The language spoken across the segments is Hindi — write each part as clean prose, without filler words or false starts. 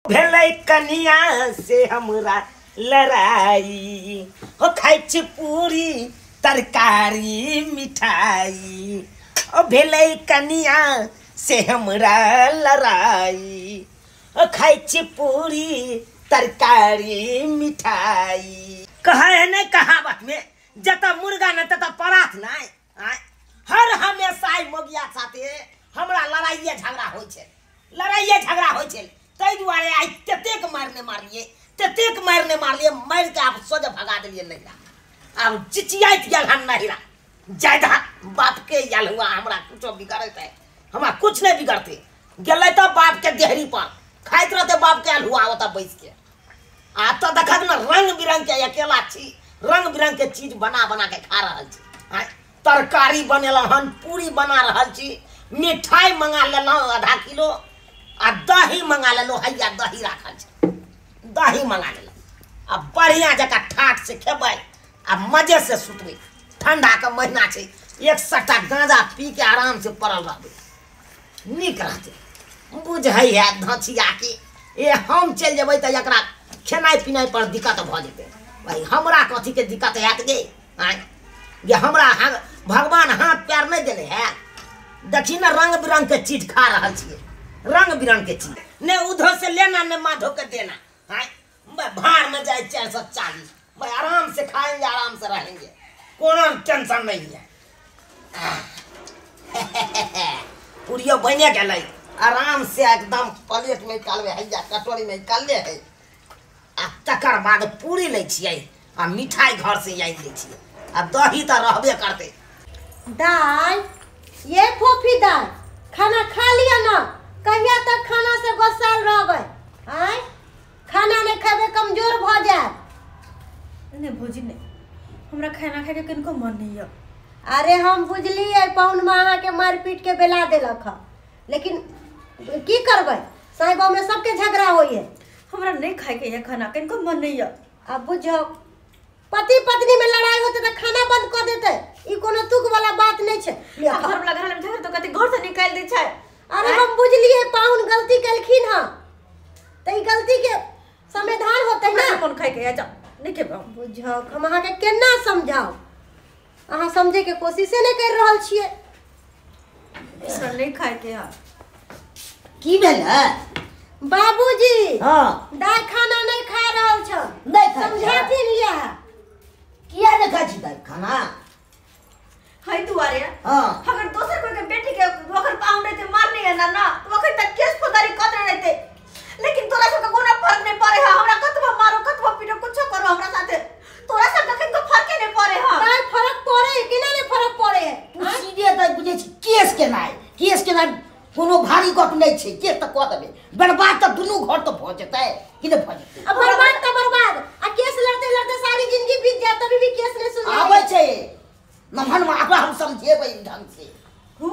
भेलै कनिया से हमरा लड़ाई हो खाइ छी पूरी तरकारी मिठाई ओ भेलै कनिया से हमरा लड़ाई ओ खाइ छी पूरी तरकारी मिठाई कहे है नहीं कहावत में जता मुर्गा न तता परात नहीं हर हमेशा मोगिया साथे हमरा लड़ाइये झगड़ा होइ छै तै दुआरे आई ततेक मारने मारलिए मार के आप सोझे भगा दिलिए नहीं अब चिचियाइत गेल हन नहिरा जायदा बाप के याल हुआ हमरा कुछो बिगड़त है हमरा कुछ नहीं बिगड़ते गेलै तो बाप के देहरी पर खाइत रहते बाप के याल हुआ होता बैस के आ तो देखत न रंग बिरंग के अकेला छी रंग बिरंग के चीज बना के खा रहल छी तरकारी बनेला हन पूरी बना रहल छी मिठाई मंगा लेलौ आधा किलो आ दही मंगा लेलो हैया दही राखल छै दही मंगा लेलो अब बढ़िया जका ठाट से खेबै आ मजे से सुतबै ठंडा के महीना छै एक सट्टा गांजा पी के आराम से पड़ल रहबै नीक रहतै बुझै है धछिया के ए हम चल जेबै त एकरा खेनाई पिनाई पर दिक्कत भ जेतै भाई हमरा कथी के दिक्कत हैत गे ये हमरा भगवान हाथ पैर नहीं देले है देखी ना रंग बिरंग के चीज खा रहल छियै रंग बिरंग के चीज ने उधर से लेना ने माधो के देना भाड़ में जाए 440 भाई आराम से खाएंगे आराम से रहेंगे कोनो टेंशन नहीं है पूरियो बने गेलै आराम से एकदम प्लेट में निकालबे है या कटोरी में निकाल ले है आ तकर बाद पूरी लै छियै आ मिठाई घर से आई लै छियै आ दही तो रहबे करते दाल ये फोफी दाल खाना खा लिया ना कहिया तक खाना से गोसाल रहबै आय खाना नहीं खाबे कमजोर भ जाए नहीं भोजी नहीं हमरा खाना खाए के कनको मन नहीं है अरे हम बुझलिए पौन में अहाँ के मार पीट के बेला देलक ह लेकिन की करबै साहिबा में सबके झगड़ा होई है हमरा नहीं खाए के ये खाना कनको मन नहीं है अब बुझो पति पत्नी में लड़ाई होते तो खाना बंद कर देते ई कोनो तुक वाला बात नहीं छै घर वाला घर में झगड़ा तो कहते घर से निकाल दे छै अरे हम बुझलिए पाउन गलती कलखिन ह त ई गलती के समाधान होते ना कौन खाए के जा नहीं के बुझो हम अहाँ के केना समझाओ अहाँ समझे के कोशिशे नहीं कर रहल छिए सर नहीं खाए के यार की भेल है बाबूजी हां दाल खाना नहीं खा रहल छ नहीं खा समझाती लिया किया नहीं खा छी दाल खाना है दुआरे हां अगर दोसर कोई के बेटी के ओकर पाउंड रहते मारनी है ना तो ओकर तक केस फौजदारी कर रहते लेकिन तोरा सब का कोनो फर्क नहीं पड़े है हमरा कतबो मारो कतबो पीटो कुछो करो हमरा साथे तोरा सब का कतो फर्क नहीं पड़े है दाल फर्क पड़े कि नहीं फर्क पड़े है तू सीधे त बुझे छी केस के नाय कोनो भारी गप नहीं छै के त क देबे बर्बाद त दुनु घर त भ जेतै कि नहीं भ जेतै अब बर्बाद त बर्बाद आ केस लड़ते सारी जिंदगी बीत जाए तभी भी केस नहीं सुने आबै छै नमहर में आबा हम समझेबै ढंग से हो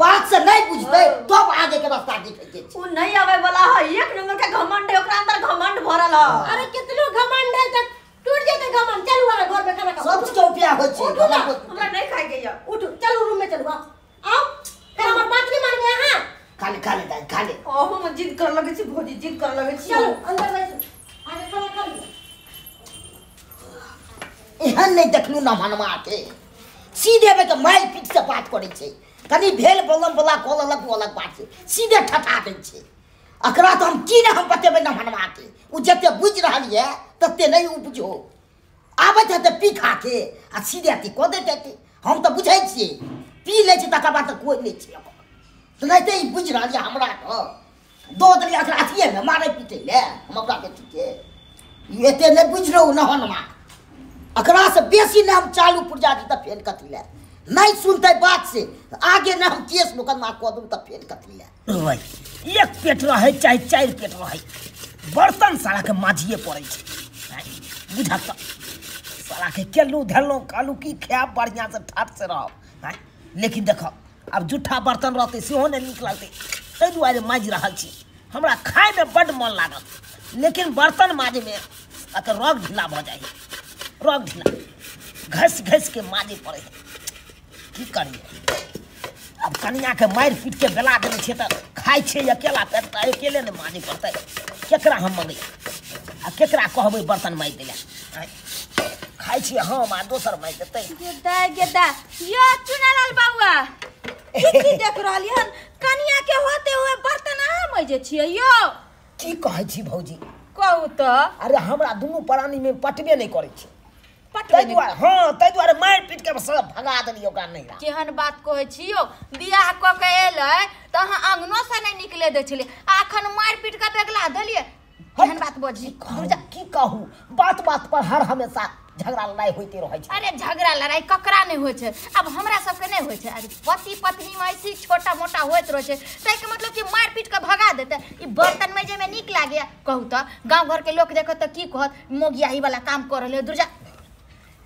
बात से नहीं बुझबै तब आगे के रास्ता दिखै छै वो नहीं आवे वाला है एक नंबर का घमंड है ओकरा अंदर घमंड भरल है अरे कितनो घमंड है तक टूट जेते घमंड चलू आ घर में खाना खाओ सब चौपिया हो छै हमरा नहीं खाए के या उठ चलो रूम में चलो आओ फिर हमर बात नहीं मानबे हां खा ले दाल खा ले ओहो में जिद कर लगे छी भौजी जिद कर लगे छी चलो अंदर बैठ आगे खाना खा ली एहन नहीं देखलू न मनवा के सीधे बे के माइल पीट से बात करे छै कनी भेल बोलम बोला कोलक बोलक बात छै सीधे ठठा दै छै अकरा तो हम की न हम बतेबै न मनवा के उ जते बुझ रहल है तते नहीं उ बुझो आबत है त पी खा के आ सीधे ती को देते हम तो बुझै छियै पी ले छै तकर बाद त कोई नहीं छै सुनाइते ही बुझ रहल है हमरा तो दो दिन अकरा अथिए में मारे पीटे ले हम अपना बेटी के एते नहीं बुझ रहू न हनमा अकरा से बेसी न हम चालू पुरजा दी त फेन कथी ले नहीं सुनते बात से आगे न हम केस मुकदमा क दूं त फेन कथी ले भाई एक पेट रहे चाहे 4 पेट रहे बर्तन सारा के माजिए पड़े छै बुझा त सारा के केलू धैलू कालू की खाब बढ़िया से ठाट से रह लेकिन देखो अब जूठा बर्तन रहते सेहो नहीं नीक लगते तै दुआरे माज रहल छी हमरा खाए में बड़ मन लागल लेकिन बर्तन माजे में अकर रग ढीला भ जाए रग ढीला घस के माजे पड़े की करिए अब कनिया के मार पीट के बेला देने छे त खाई छे अकेला पेट अकेले ने माजे पड़ते केकरा हम मंगे आ केकरा कहबै बर्तन माजि देले खाइ छी हम आ दोसर माजि देतै गेदा यो चुनालाल बाबुआ की देख रहली हन कनिया के होते हुए बर्तन अहाँ माजे छियै यो की कहै छी भौजी कहू तो अरे हमरा दुनू प्राणी में पटबे नहीं करे छी तै दुआरे हाँ तै दुआरे मारि पीट के सब भगा देलियै ओकरा नहीं केहन बात कहै छी यो बियाह क के एलै त अहाँ अंगनो से नहीं निकले दै छलियै आखन मारि पीट के बेगला देलियै केहन बात बजी की कहू बात बात पर हर हमेशा झगड़ा लड़ाई होते रहे छै अरे झगड़ा लड़ाई ककरा नहीं होय छै अब हमरा सब के नहीं होय छै अरे पति पत्नी में ऐसी छोटा मोटा होत रहे छै तै के मतलब कि मार पीट के भगा देते ई बर्तन में जे में निक लागे कहू त गांव घर के लोग देखत त की कहत मोगियाही वाला काम कर रहले दुर्जा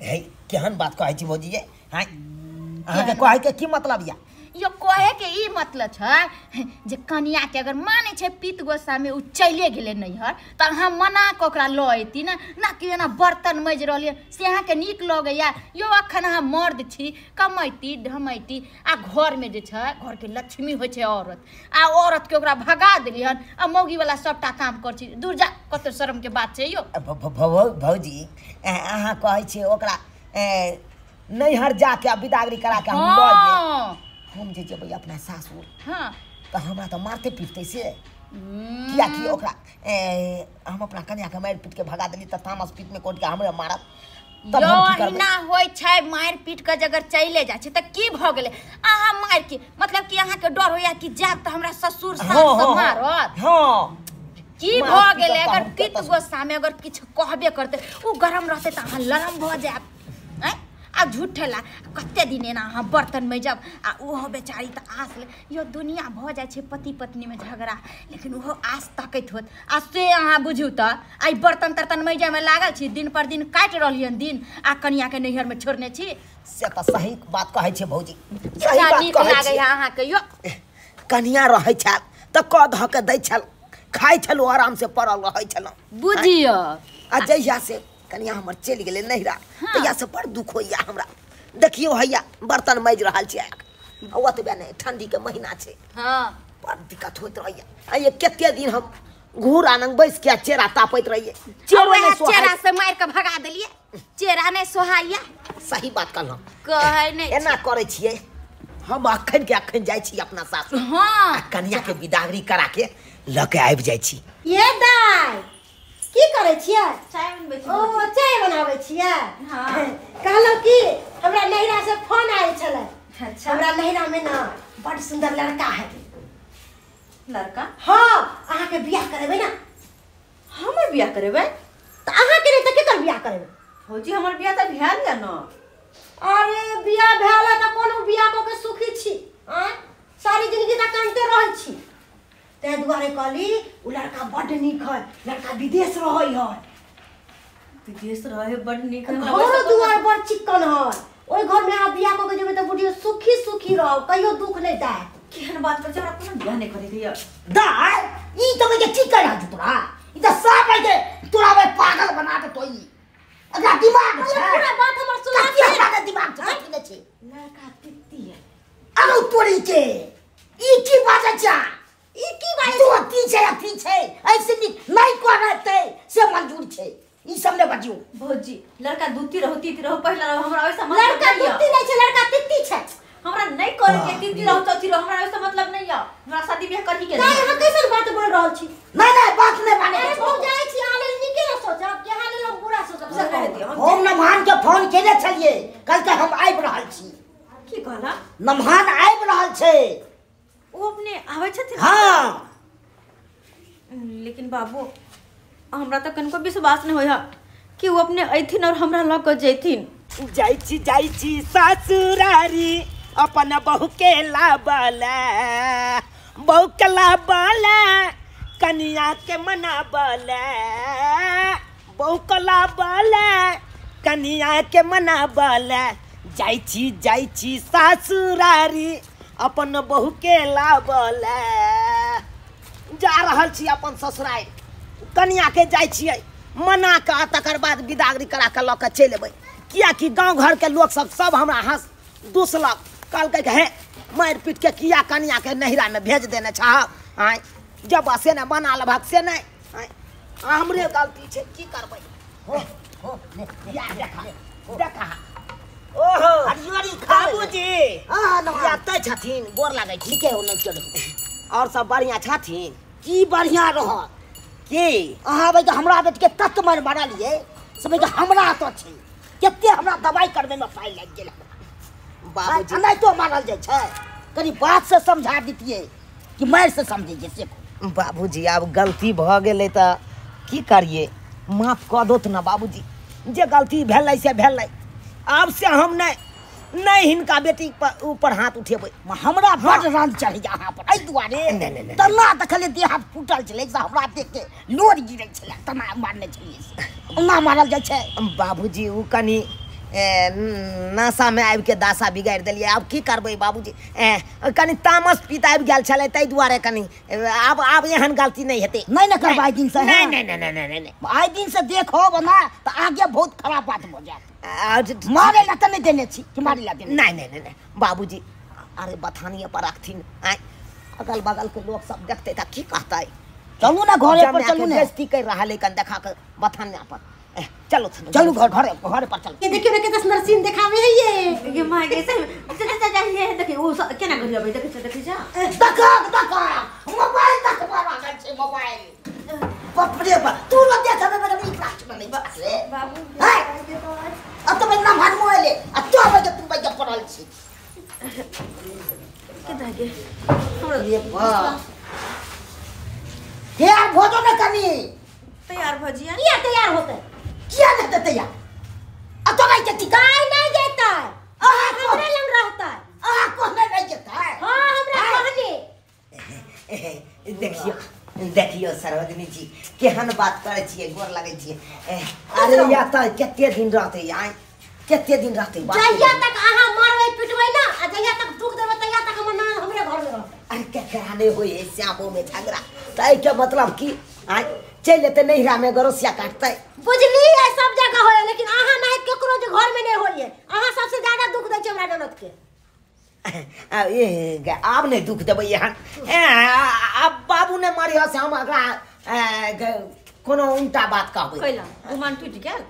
हे केहन बात कहै छी भौजी ये हां अहाँ के कहै के की मतलब या यो कहे के ई मतलब छै जे कनिया के अगर माने छै पीत गोसा में उ चले गेले नैहर त हम मना के ओकरा ल एती ना कि एना बर्तन मज रहलिए से अहाँ के नीक लगैया यो अखन अहाँ मर्द छी कमैती ढमैती आ घर में जे छै घर के लक्ष्मी होय छै औरत आ औरत के ओकरा भगा देली हन आ मौगी वाला सबटा काम कर छी दूर जा कत शर्म के बात छै यो भौजी अहाँ कहै छी ओकरा नैहर जाके बिदागरी करा के हम ल जे हम जे जेबै अपना सासुर हां त हमरा त मारते पीटते से किया कि ओकरा हम अपना कन्या के मार पीट के भगा देली त तामस पीट में कोट के हमरे मारत तब हम की करबै ना होय छै मार पीट के जगर चले जा छै त की भ गेलै अहाँ मार के मतलब कि अहाँ के डर होया कि जाब त हमरा ससुर सास से मारत हां की भ गेलै अगर कित गोसा में अगर किछ कहबे करते उ गरम रहते त अहाँ लरम भ जाब आ झूठेला कते दिन एना अहाँ बर्तन में जब आ ओहो बेचारी त आस ले यो दुनिया भ जाय छै पति पत्नी में झगड़ा लेकिन ओहो आस तकैत होत आ से अहाँ बुझू त आई बर्तन तर्तन में जे में लागल छी दिन पर दिन काट रहलियन दिन आ कन्या के नैहर में छोड़ने छी से त सही बात कहै छै भौजी सही बात कहै छै अहाँ के यो कन्या रहै छ त क ध के दै छल खाइ छलो आराम से पड़ल रहै छल बुझियो आ जहिया से कनिया हमर चल गेले नैहरा तहिया से बड़ दुख होइया हमरा देखियो हैया बर्तन माज रहल छै ओतबे नहीं ठंडी के महीना छै हां बड़ दिक्कत होत रहिए आ ये केते दिन हम घूर आनंग बैस के चेहरा तापैत रहिए चेहरा से मार के भगा देलिए चेहरा नहीं सोहाइया सही बात कहलौ कहै नहीं एना करे छिए हम अखन के अखन जाय छी अपना सासुर हां कन्या के बिदागरी करा के ल के आबि जाय छी ये दाई की करे छियै चाय बनबै छी ओ चाय बनाबै छियै हां कहलो कि हमरा नैहरा से फोन आयल छले अच्छा हमरा नैहरा में ना बड़ सुंदर लड़का है लड़का हां अहाँ के बियाह करेबै ना हमर बियाह करेबै त अहाँ के नहीं त केकर बियाह करेबै भौजी हमर बियाह त भेल या न अरे बियाह भेला त कोनो बियाह क के सुखी छी सारी जिंदगी त कांते रहै छी ते दुआरे कहली उ लड़का बड़ नीक है लड़का विदेश रहै है विदेश रहे बड़ नीक है घर दुआर बड़ चिक्कन है ओइ घर में आ बियाह क के जेबै त बुढ़ियो सुखी सुखी रहो कहियो दुख नहीं दै केहन बात कर हमरा कोनो बियाह नहीं करे के दाई ई त के ठीक कर आज तोरा ई त सब है के तोरा वे पागल बना के तोई अगर दिमाग छै पूरा बात हमर सुना के हमरा दिमाग छै कि नहीं छै लड़का तित्ती है अरे तोरी के ई की बात छै ई की बात तू की छै अथी छै ऐसे नहीं करते से मंजूर छै ई सब ने बजियो भौजी लड़का दूती रहो तीती रहो पहला रहो हमरा ऐसा मतलब लड़का तित्ती नहीं छै लड़का तित्ती छै हमरा नहीं करे के तीती रहो तोती रहो हमरा ऐसा मतलब नहीं है हमरा शादी बियाह करही के नहीं हम कैसन बात बोल रहल छी नहीं बात नहीं माने अरे भौ जाय छी आले निके न सोचब के हाल लोग बुरा सोचब से कह दियो हम नमहान के फोन केने छलिए कल के हम आबि रहल छी की कहला नमहान आबि रहल छै ओ अपने आवे छथिन हां लेकिन बाबू हमरा त कनको विश्वास नहीं होय कि वो अपने अइथिन और हमरा लग जइथिन जाई छी ससुरारी अपन बहू के लाबला बहू के लाबला कनिया के मनाबला बहू के लाबला कनिया के मनाबला जाई छी ससुरारी अपन बहू के लाबला जा रहल छी अपन ससुराल कनिया के जाय छियै मना के तकर बाद बिदागरी करा के ल के चल एबै किया कि गांव घर के लोग सब हमरा हंस दूसलक कहलकै कि हे मार पीट के किया कनिया के नैहरा में भेज देने छ जब से न बना लेभक से नहीं हमरे गलती छै की करबै हो या देखा ओहो हरियरी बाबूजी हां याते छथिन गोर लागै छी ठीके हो न चलो और सब बढ़िया छथिन की बढ़िया रह की अहाँ भाई हमरा बेट के तत्व मार मारलिए समय के हमरा तो छै केते हमरा दवाई करबे में पाई लाग गेल बाबूजी नहीं तो मारल जाय छै कनी बात से समझा दीतिए कि मार से समझिए से बाबूजी अब गलती भ गेलै त की करिए माफ क दो ना बाबूजी जे गलती भेलै से भेलै अब से हम नहीं हिनका बेटी पर ऊपर हाथ उठेबै हमरा बड़ रंग चढ़ यहाँ पर एहि दुआरे नहीं। तना देखले देह हाथ फूटल छलै से हमरा देख के लोर गिरै छलै तना मारने छलिए ओना मारल जाय छै बाबूजी उ कनी नशा में आबि के दासा बिगाड़ दिलिए अब की करबै बाबूजी कनी तामस पीत आबि गेल छलै ताहि दुआरे कनी अब एहन गलती नहीं हेतै नहीं न करबै दिन से नहीं आइ दिन से देखो बना तो आगे बहुत खराब बात हो जात मारे ला त नहीं देने छी कि मारे ला देने नहीं बाबूजी अरे बथानिए पर रखथिन अगल बगल के लोग सब देखते त की कहतै चलू ना घरे पर चलू ना बेइज्जती कर रहा लेकिन देखा के बथानिया पर चलो चलू घरे पर चल ये देखियो ना कितना सुंदर सीन दिखावे है ये माय के से चाहिए देखिए वो केना करियो भाई देखि जा दका मोबाइल तक मारा गल छै मोबाइल बाप रे बाप तू न देख मेरे में क्लास में नहीं बस रे बाबू अब तो मैं ना भाग मोबाइल आ तो बजे तू बजे पड़ल छी केना के ये बा यार भोजो न कनी तैयार भजिया ये तैयार होते किया नहीं तैयार अब तो नहीं जती काय नहीं देता हमरे लंग रहता है को नहीं देता है हां हमरा कहने देखियो सरोजनी जी केहन बात करे छिए गोर लगे छिए अरे या त केते दिन रहते यहाँ केते दिन रहते जहिया तक आहा मारबै पिटबै ना आ जहिया तक दुख देबै तहिया तक हमर नाम हमरे घर में रहतै अरे क्या कराने होए श्यामो में झगड़ा तै के मतलब की आज चल लेते नैहरा में गरोसिया काटते बुझली है सब जगह होय लेकिन आहा नहीं केकरो जे घर में नहीं होइए आहा सबसे ज्यादा दुख दै छै हमरा ननद के आब नहीं दुख देबै यहाँ अब बाबू ने मारी से हम अगला कोनो उल्टा बात कहबै कैला गुमान टूट गेल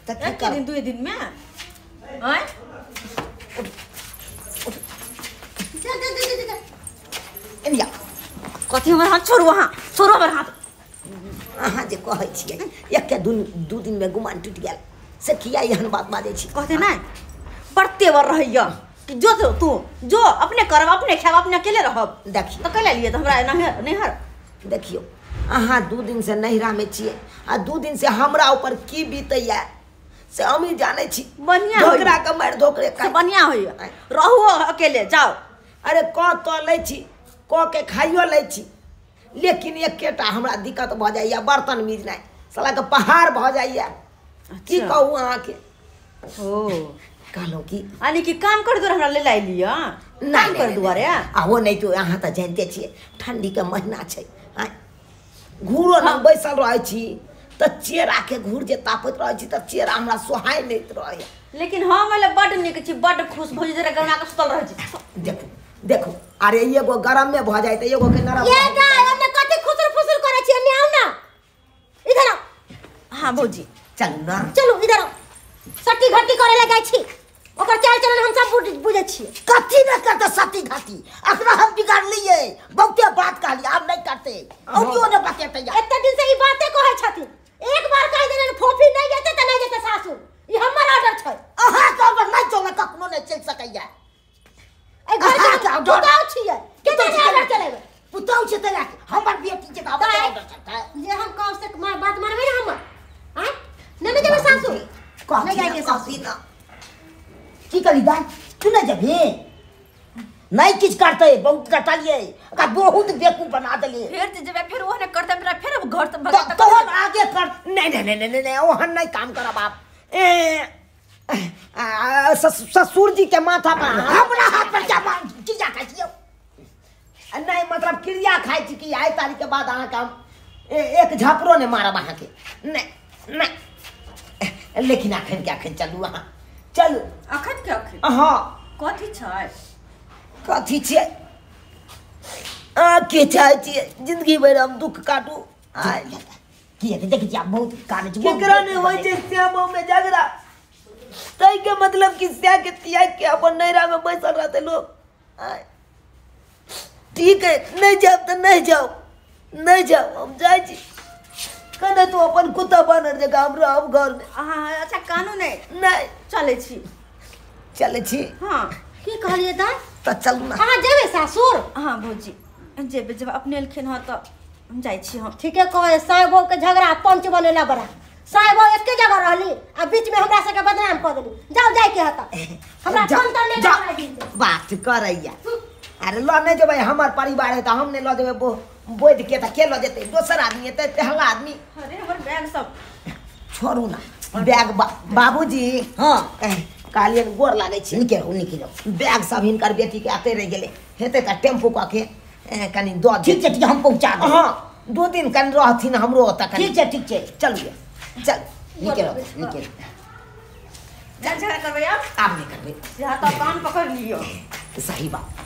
त एक दिन दो दिन में हैं एलिया कथी हमर हाथ छोड़ू हमर हाथ अहाँ जे कहै छियै एक के दू दिन में गुमान टूट गेल से किया एहन बात बाजै छी कहते नहीं पड़ते वर रहैया कि जो तू जो अपने करब अपने खाब अपने अकेले रहब देखियो तो कैला लिए तो हमरा नहर देखियो अहाँ 2 दिन से नैहरा में छियै आ 2 दिन से हमरा ऊपर की बीतैया से हम ही जाने छी बढ़िया ढोकरा के मार ढोकरे से बढ़िया होइया रहू अकेले जाओ अरे क तो लै छी क के खाइयो लै छी लेकिन एकेटा हमरा दिक्कत भ जाइया बर्तन मिजनाइ साला के पहाड़ भ जाइया की कहू अहाँ के ओ कहलो की आनी की काम कर दो हमरा ले लाई लिया नहीं कर दुआरे आ हो नहीं तो अहाँ त जानते छियै ठंडी के महीना छै घूरो न बैसल रहै छी त चेहरा के घूर जे तापत रहै छी त चेहरा हमरा सोहाय नहीं रहै लेकिन हम वाला बड निक छी बड खुश भौजी जरा गना के सुतल रहै छी देखो देखो अरे एगो गरम में भ जाए त एगो के नरम ये गा हमने कते खुसर फुसर करे छी ने आउ ना इधर आओ हां भौजी चल ना चलो इधर आओ सट्टी घट्टी करे लगे छी ओकर चाल चलन हम सब बुझे छी कथी न करते सट्टी घट्टी अपना हम बिगाड़ लिए बहुते बात कहली अब नहीं करते औरियो ने बतेते एते दिन से ई बातें कहै छथिन एक बार कह देने फोफी नहीं जेते त नहीं जेते सासुर ई हमर ऑर्डर छै अहाँ तो नहीं चले कखनो नहीं चल सकैया ए घर के पुताव छियै केते ऑर्डर चलेबे पुताव छै त हमर बेटी के बाबा ऑर्डर छै जे हम कह से बात मारबे ना हमर हैं नहीं जेबे सासुर नहीं जाएंगे सासुर ना की करी दाई तू न जबे नहीं किछ करते बहुत कटलिए का बहुत बेकूफ बना देलिए फिर जब फिर ओहने करते मेरा फिर घर से भगत तो हम आगे कर नहीं ओहन नहीं काम करब आप ससुर जी के माथा पर हमरा हाथ पर क्या मार किया खाई छियो नहीं मतलब क्रिया खाई छी कि आइ तारीख के बाद अहाँ काम एक झपरो ने मारब अहाँ के नहीं नहीं लेकिन अखन के अखन चलू अहाँ चलू अखन के अखन हाँ कथी छै कथी छै के चाहे छियै जिंदगी भर हम दुख काटू आय की है देख जा बहुत कान केकरा ने होय छै श्यामो में झगड़ा तई के मतलब कि स्या के तिया के अपन नैरा में बैसल रहते लोग आय ठीक है नहीं जाओ तो नहीं जाओ नहीं जाओ हम जाय छी कने तू अपन कुत्ता बानर जगह हम रहब घर में हाँ अच्छा कानून है नहीं चले छी हाँ की कहलिए दा तो चल ना अहाँ जेबे सासुर हाँ भौजी जेबे जब अपने एलखिन हँ तो हम जाइ छी हम ठीके कहे साहेबो के झगड़ा पंच बनेला बड़ा साहेबो एके जगह रहली आ बीच में हमरा सबके बदनाम कर देली जाओ जाय के हता हमरा फोन तो नहीं जा जा बात करैया अरे ल नहीं जेबै हमर परिवार है त हम नहीं ल जेबै बोध के त के ल जेतै दोसर आदमी एतै पहला आदमी अरे हमर बैग सब छोड़ू ना बैग बाबूजी हाँ कालियन गोर लागे छी निकलो बैग सब हिनकर बेटी के आते रह गेले हेतै त टेम्पू क के कनी दो ठीक छै हम पहुंचा देब हाँ 2 दिन कन रहथिन हमरो त कनी ठीक छै चलिए चल निकलो झगड़ा करबै आप नहीं करबे यहाँ तो कान पकड़ लियो सही बात